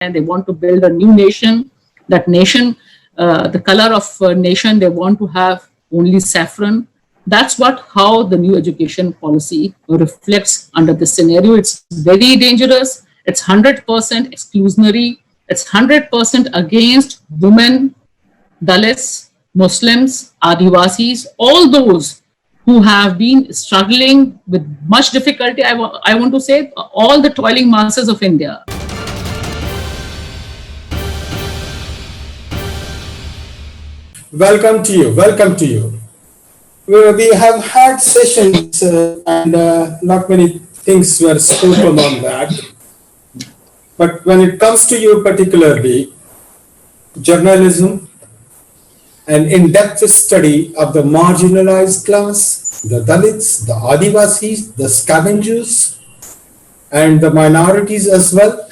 and they want to build a new nation. That nation, the color of nation, they want to have only saffron. That's how the new education policy reflects under this scenario. It's very dangerous. It's 100% exclusionary. It's 100% against women, dalits, Muslims, adivasis, all those who have been struggling with much difficulty. I want to say all the toiling masses of India. Welcome to you. Welcome to you. We have had sessions and not many things were spoken on that. But when it comes to you particularly, journalism, an in-depth study of the marginalized class, the dalits, the adivasis, the scavengers, and the minorities as well,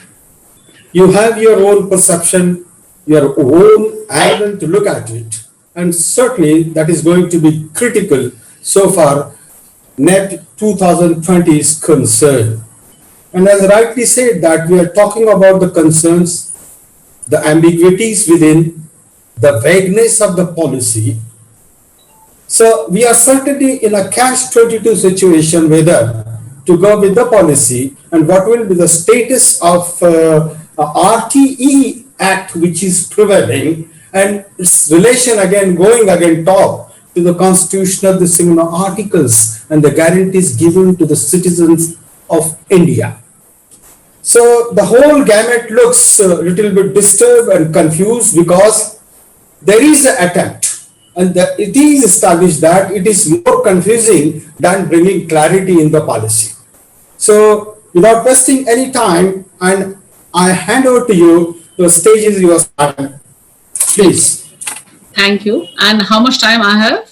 you have your own perception, your own angle to look at it. And certainly that is going to be critical so far NET 2020 is concerned. And as rightly said, that we are talking about the concerns, the ambiguities within, the vagueness of the policy. So we are certainly in a catch-22 situation whether to go with the policy and what will be the status of RTE Act which is prevailing, and its relation again going top to the constitution of the similar articles and the guarantees given to the citizens of India. So the whole gamut looks a little bit disturbed and confused because there is an attempt and it is established that it is more confusing than bringing clarity in the policy. So without wasting any time, and I hand over to you, the stage is yours. Please. Thank you. And how much time I have?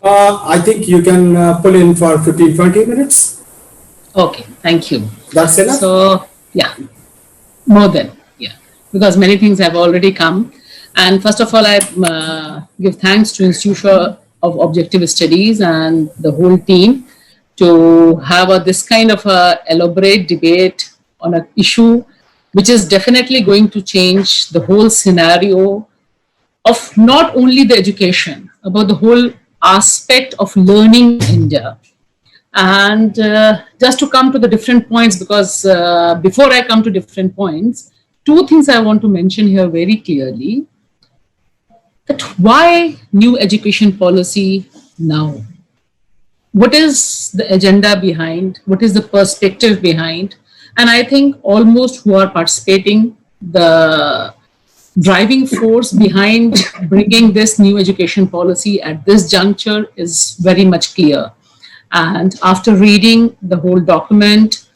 I think you can pull in for 15-20 minutes. Okay, thank you. That's enough? So, yeah, more than, because many things have already come. And first of all, I give thanks to Institute of Objective Studies and the whole team to have this kind of elaborate debate on an issue which is definitely going to change the whole scenario of not only the education, about the whole aspect of learning in India. And just to come to the different points, because before I come to different points, two things I want to mention here very clearly. That why new education policy now? What is the agenda behind? What is the perspective behind? And I think almost who are participating, the driving force behind bringing this new education policy at this juncture is very much clear. And after reading the whole document,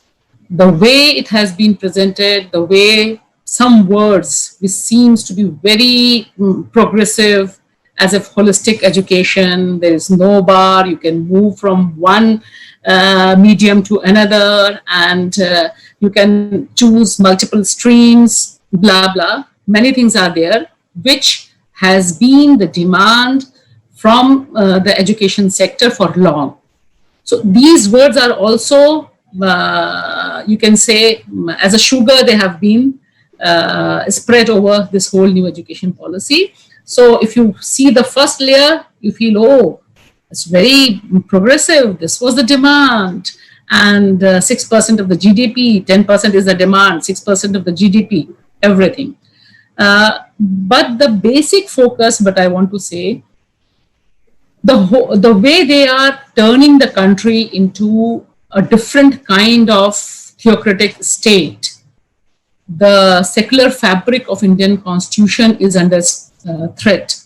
the way it has been presented, the way some words which seems to be very progressive, as if holistic education, there is no bar, you can move from one medium to another, and you can choose multiple streams, blah, blah. Many things are there, which has been the demand from the education sector for long. So these words are also, you can say, as a sugar, they have been spread over this whole new education policy. So if you see the first layer, you feel, oh, it's very progressive. This was the demand. And 6% of the GDP, 10% is the demand, 6% of the GDP, everything. But the basic focus, but I want to say, the way they are turning the country into a different kind of theocratic state, the secular fabric of Indian constitution is under threat.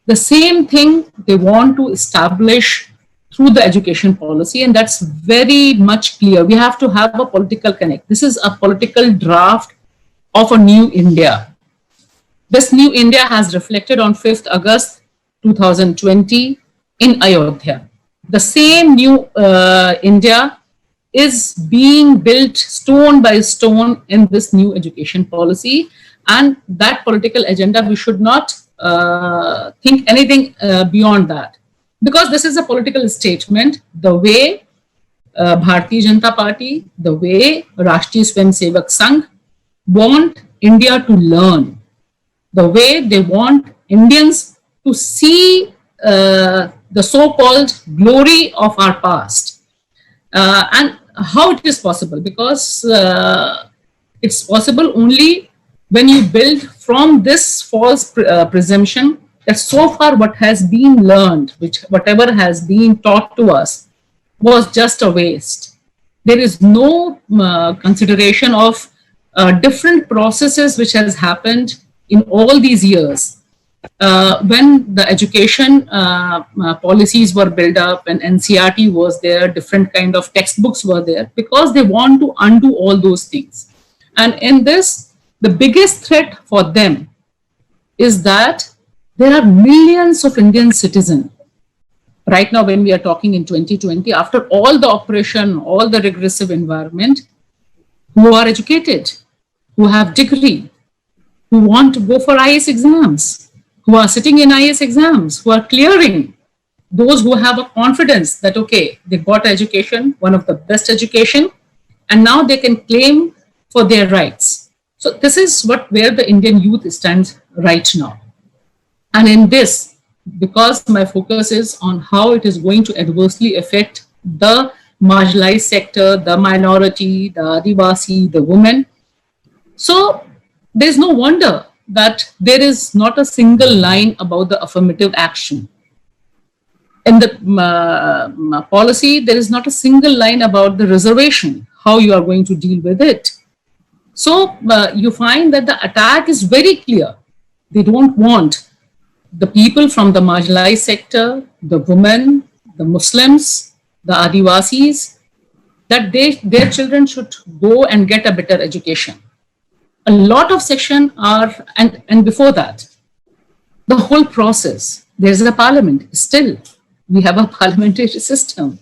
The same thing they want to establish through the education policy, and that's very much clear. We have to have a political connect. This is a political draft of a new India. This new India has reflected on 5th August 2020 in Ayodhya. The same new India is being built stone by stone in this new education policy, and that political agenda, we should not think anything beyond that, because this is a political statement. The way Bharatiya Janata Party, the way Rashtriya Swayamsevak Sangh want India to learn, the way they want Indians to see the so-called glory of our past. And how it is possible? Because it's possible only when you build from this false presumption that so far what has been learned, which whatever has been taught to us, was just a waste. There is no consideration of different processes which has happened in all these years. When the education policies were built up and NCRT was there, different kind of textbooks were there, because they want to undo all those things. And in this, the biggest threat for them is that there are millions of Indian citizens right now when we are talking in 2020, after all the oppression, all the regressive environment, who are educated, who have degree, who want to go for IAS exams, who are sitting in IAS exams, who are clearing, those who have a confidence that, okay, they got education, one of the best education, and now they can claim for their rights. So this is where the Indian youth stands right now. And in this, because my focus is on how it is going to adversely affect the marginalized sector, the minority, the adivasi, the women. So there's no wonder that there is not a single line about the affirmative action. In the policy, there is not a single line about the reservation, how you are going to deal with it. So you find that the attack is very clear. They don't want the people from the marginalized sector, the women, the Muslims, the Adivasis, that their children should go and get a better education. A lot of sections are, and before that, the whole process, there's a parliament. Still, we have a parliamentary system.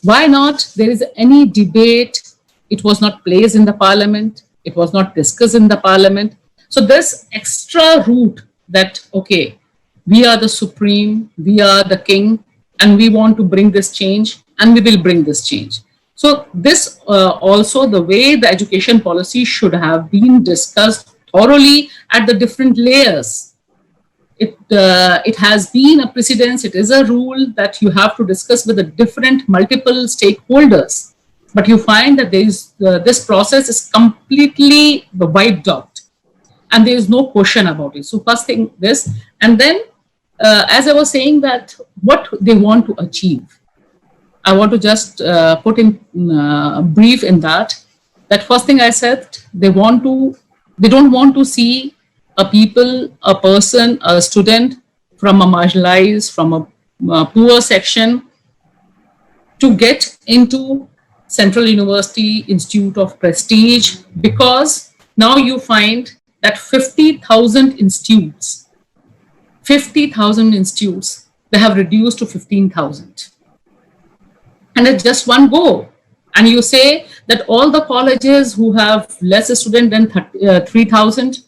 Why not? There is any debate. It was not placed in the parliament. It was not discussed in the parliament. So this extra route that, okay, we are the supreme, we are the king, and we want to bring this change, and we will bring this change. So this also, the way the education policy should have been discussed thoroughly at the different layers. It has been a precedence, it is a rule that you have to discuss with the different multiple stakeholders. But you find that this process is completely wiped out and there is no question about it. So first thing this, and then as I was saying that what they want to achieve, I want to just put in brief in that first thing I said, they don't want to see a people, a person, a student from a marginalized, from a poor section to get into Central University Institute of Prestige, because now you find that 50,000 institutes, they have reduced to 15,000. And it's just one go. And you say that all the colleges who have less students than 3,000,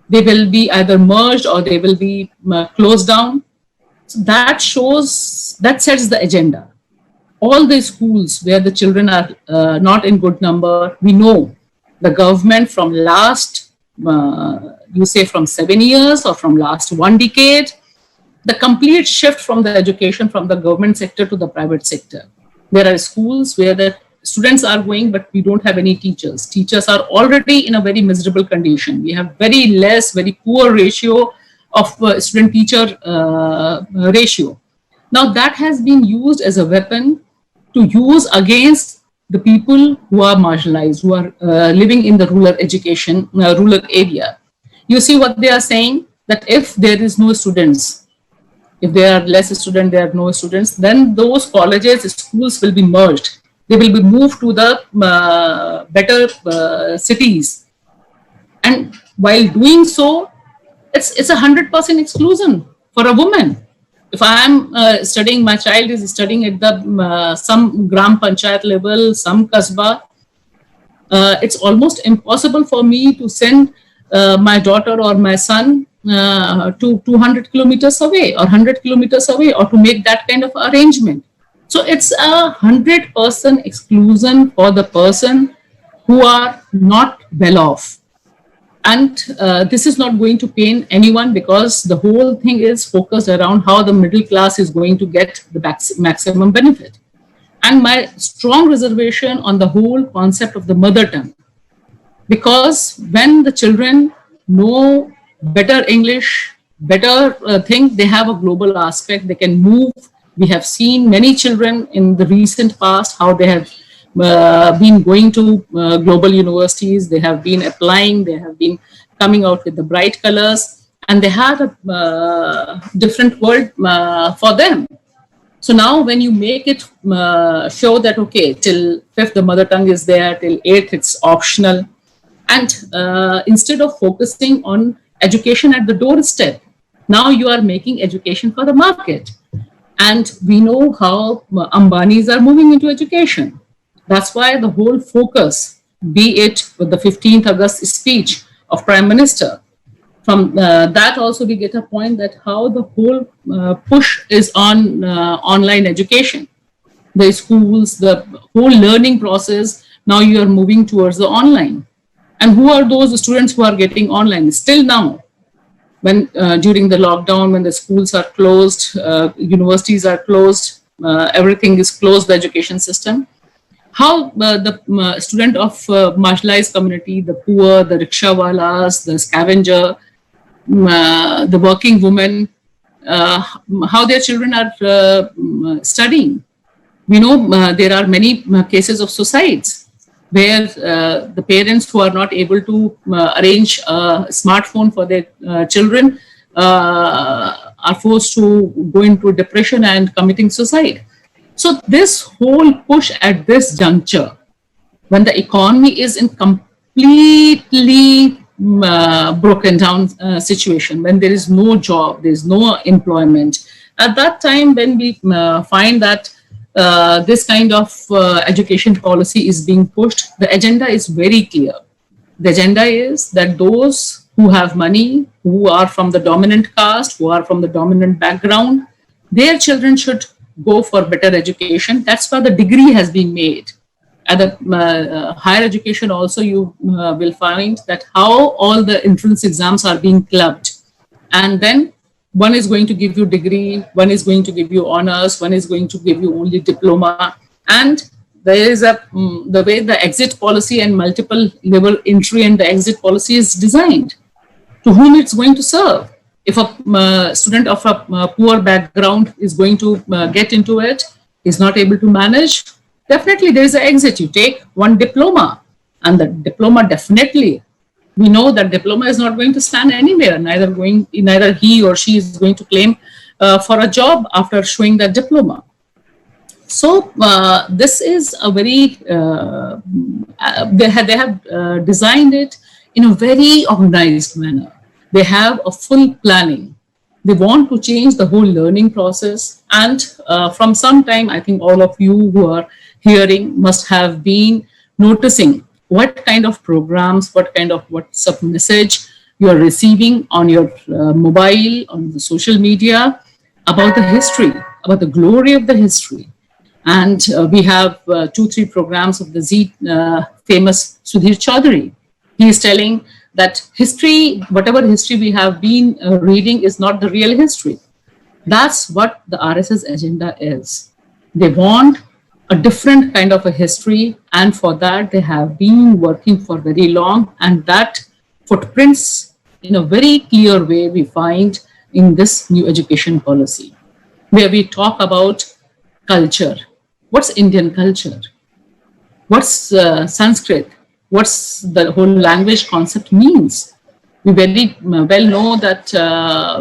they will be either merged or they will be closed down. So that sets the agenda. All the schools where the children are not in good number, we know the government from last, you say from 7 years or from last 1 decade, the complete shift from the education from the government sector to the private sector. There are schools where the students are going, but we don't have any teachers. Teachers are already in a very miserable condition. We have very poor ratio of student-teacher ratio. Now that has been used as a weapon to use against the people who are marginalized, who are living in the rural education, rural area. You see what they are saying, that if there is no students, if there are less students, there are no students, then those colleges, schools will be merged. They will be moved to the better cities. And while doing so, it's 100% exclusion for a woman. If I am studying, my child is studying at the some gram panchayat level, some kasbah, it's almost impossible for me to send my daughter or my son to 200 kilometers away or 100 kilometers away, or to make that kind of arrangement. So it's 100% exclusion for the person who are not well off. And this is not going to pain anyone, because the whole thing is focused around how the middle class is going to get the maximum benefit. And my strong reservation on the whole concept of the mother tongue, because when the children know better English, better thing, they have a global aspect, they can move. We have seen many children in the recent past how they have been going to global universities, they have been applying, they have been coming out with the bright colors, and they have a different world for them. So now when you make it show that, okay, till 5th the mother tongue is there, till 8th it's optional, and instead of focusing on education at the doorstep, now you are making education for the market. And we know how Ambanis are moving into education. That's why the whole focus, be it with the 15th August speech of Prime Minister, from that also we get a point that how the whole push is on online education. The schools, the whole learning process, now you are moving towards the online. And who are those students who are getting online? Still now, when during the lockdown, when the schools are closed, universities are closed, everything is closed, the education system. How the student of marginalized community, the poor, the rickshawalas, the scavenger, the working women, how their children are studying. We know there are many cases of suicides where the parents who are not able to arrange a smartphone for their children are forced to go into depression and committing suicide. So this whole push at this juncture, when the economy is in completely broken down situation, when there is no job, there is no employment, at that time when we find that this kind of education policy is being pushed, the agenda is very clear. The agenda is that those who have money, who are from the dominant caste, who are from the dominant background, their children should go for better education. That's why the degree has been made. At the higher education also, you will find that how all the entrance exams are being clubbed. And then one is going to give you degree, one is going to give you honors, one is going to give you only diploma. And there is the way the exit policy and multiple level entry and the exit policy is designed, to whom it's going to serve. If a student of a poor background is going to get into it, is not able to manage, definitely there is an exit. You take one diploma, and the diploma definitely, we know that diploma is not going to stand anywhere. Neither he or she is going to claim for a job after showing that diploma. So this is a very they have designed it in a very organized manner. They have a full planning. They want to change the whole learning process. And from some time, I think all of you who are hearing must have been noticing what kind of programs, what kind of WhatsApp message you are receiving on your mobile, on the social media, about the history, about the glory of the history. And we have 2-3 programs of the famous Sudhir Chaudhary. He is telling that history, whatever history we have been reading, is not the real history. That's what the RSS agenda is. They want a different kind of a history, and for that they have been working for very long, and that footprints in a very clear way we find in this new education policy, where we talk about culture. What's Indian culture? What's Sanskrit? What's the whole language concept means? We very well know that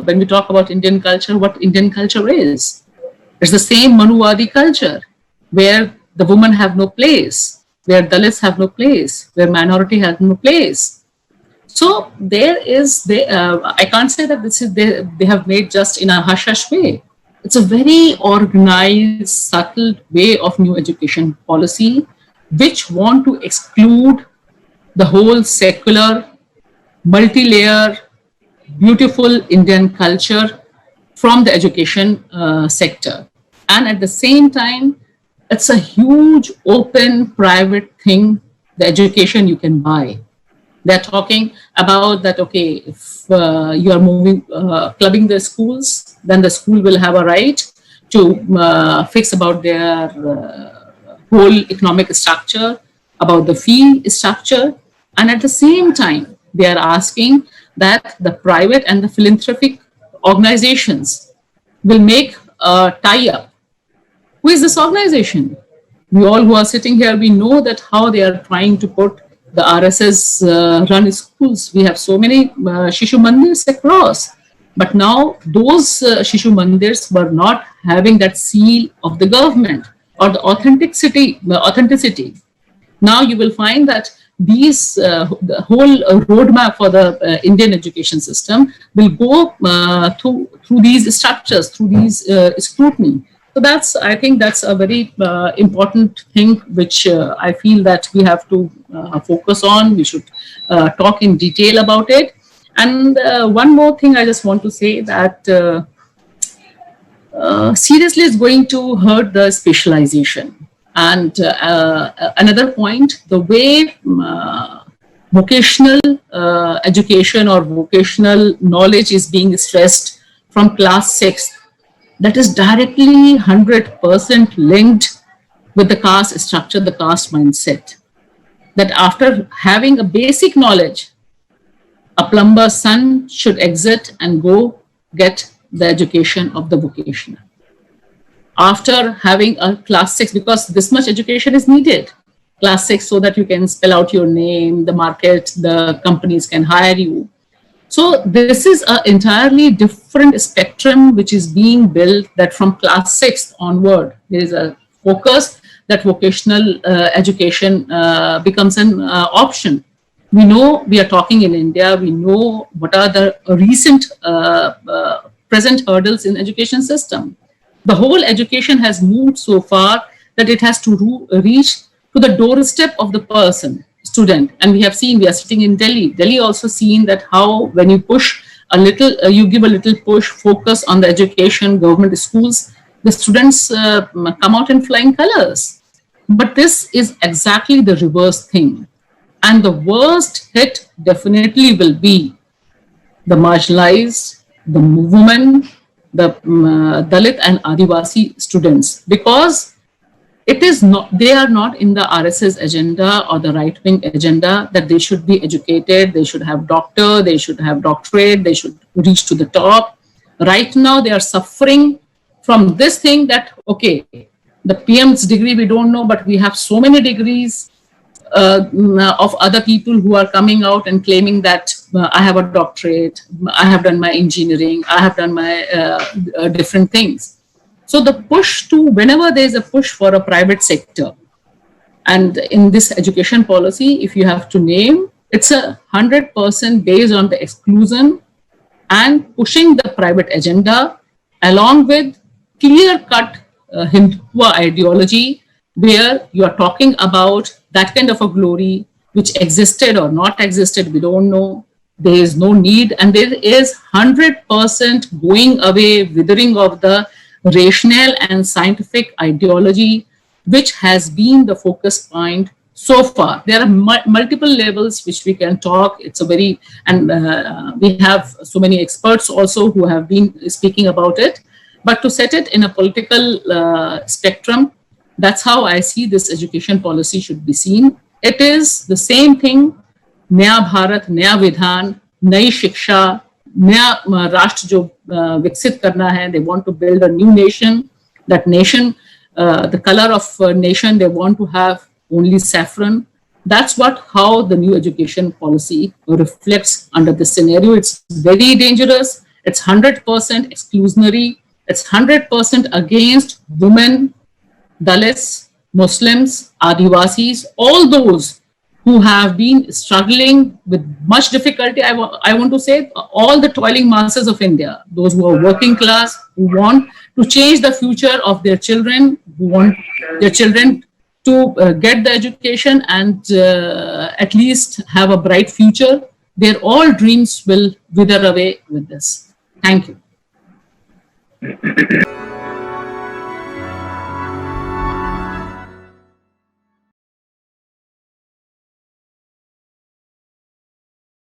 when we talk about Indian culture, what Indian culture is. It's the same Manuvadi culture, where the women have no place, where Dalits have no place, where minority has no place. So there is, I can't say that this is they have made just in a hush-hush way. It's a very organized, subtle way of new education policy, which want to exclude the whole secular, multi-layer, beautiful Indian culture from the education sector. And at the same time, it's a huge, open, private thing, the education you can buy. They're talking about that, okay, if you are moving, clubbing the schools, then the school will have a right to fix about their whole economic structure, about the fee structure. And at the same time, they are asking that the private and the philanthropic organizations will make a tie-up. Who is this organization? We all who are sitting here, we know that how they are trying to put the RSS run schools. We have so many Shishu Mandirs across. But now those Shishu Mandirs were not having that seal of the government or the authenticity. Now you will find that the whole roadmap for the Indian education system will go through these structures, through these scrutiny. So I think that's a very important thing which I feel that we have to focus on. We should talk in detail about it. And one more thing I just want to say that seriously it's going to hurt the specialization. And another point, the way vocational education or vocational knowledge is being stressed from class 6, that is directly 100% linked with the caste structure, the caste mindset. That after having a basic knowledge, a plumber's son should exit and go get the education of the vocational. After having a class 6, because this much education is needed, class 6, so that you can spell out your name, the market, the companies can hire you. So this is an entirely different spectrum which is being built, that from class 6 onward, there is a focus that vocational education becomes an option. We know we are talking in India, we know what are the recent present hurdles in education system. The whole education has moved so far that it has to reach to the doorstep of the person, student. And we have seen, we are sitting in Delhi. Delhi also seen that how when you push a little, you give a little push, focus on the education, government schools, the students come out in flying colors. But this is exactly the reverse thing. And the worst hit definitely will be the marginalized, the women, the Dalit and Adivasi students, because it is not, they are not in the RSS agenda or the right-wing agenda that they should be educated, they should have doctor, they should have doctorate, they should reach to the top. Right now, they are suffering from this thing that, okay, the PM's degree we don't know, but we have so many degrees of other people who are coming out and claiming that I have a doctorate, I have done my engineering, I have done my different things. So the push to, whenever there is a push for a private sector, and in this education policy, if you have to name, it's 100% based on the exclusion and pushing the private agenda along with clear-cut Hindutva ideology, where you are talking about that kind of a glory which existed or not existed, we don't know. There is no need, and there is 100% going away, withering of the rational and scientific ideology, which has been the focus point so far. There are multiple levels which we can talk. It's a very, and we have so many experts also who have been speaking about it. But to set it in a political spectrum, that's how I see this education policy should be seen. It is the same thing, Naya Bharat, Naya Vidhan, Nai Shiksha, Naya Rashtra jo viksit karna hai. They want to build a new nation. That nation, the color of nation, they want to have only saffron. That's how the new education policy reflects under this scenario. It's very dangerous. It's 100% exclusionary. It's 100% against women, Dalits, Muslims, Adivasis, all those who have been struggling with much difficulty. I want to say all the toiling masses of India, those who are working class, who want to change the future of their children, who want their children to get the education and at least have a bright future, their all dreams will wither away with this. Thank you.